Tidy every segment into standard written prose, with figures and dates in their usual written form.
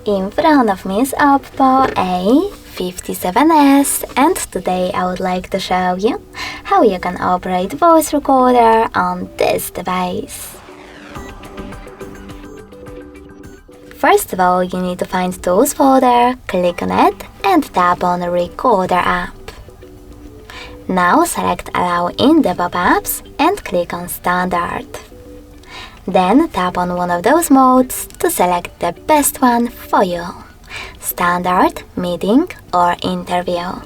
In front of me is OPPO A57s, and today I would like to show you how you can operate voice recorder on this device. First of all, you need to find Tools folder, click on it and tap on Recorder app. Now select Allow in the pop-ups and click on Standard. Then tap on one of those modes to select the best one for you: Standard, Meeting or Interview.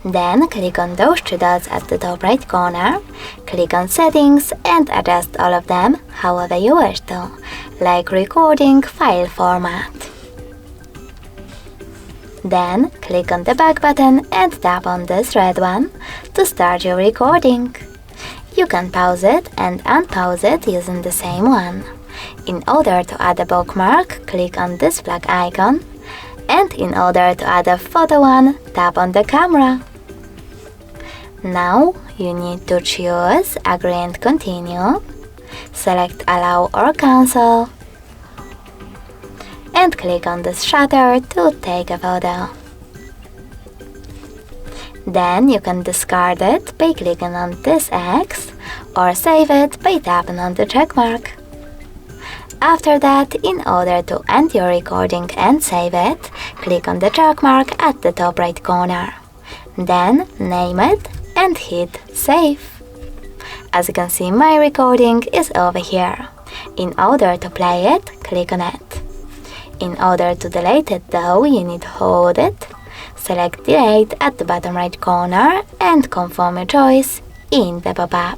Then click on those three dots at the top right corner, click on Settings and adjust all of them however you wish to, like recording file format. Then click on the back button and tap on this red one to start your recording. You can pause it and unpause it using the same one. In order to add a bookmark, click on this black icon, and in order to add a photo one, tap on the camera. Now you need to choose Agree and Continue, select Allow or Cancel, and click on this shutter to take a photo. Then you can discard it by clicking on this X or save it by tapping on the check mark. After that, in order to end your recording and save it, click on the check mark at the top right corner. Then name it and hit Save. As you can see, my recording is over here. In order to play it, click on it. In order to delete it though, you need to hold it, select Delete at the bottom right corner and confirm your choice in the pop-up.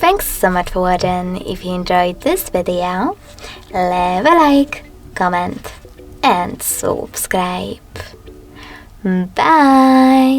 Thanks so much for watching. If you enjoyed this video, leave a like, comment and subscribe. Bye!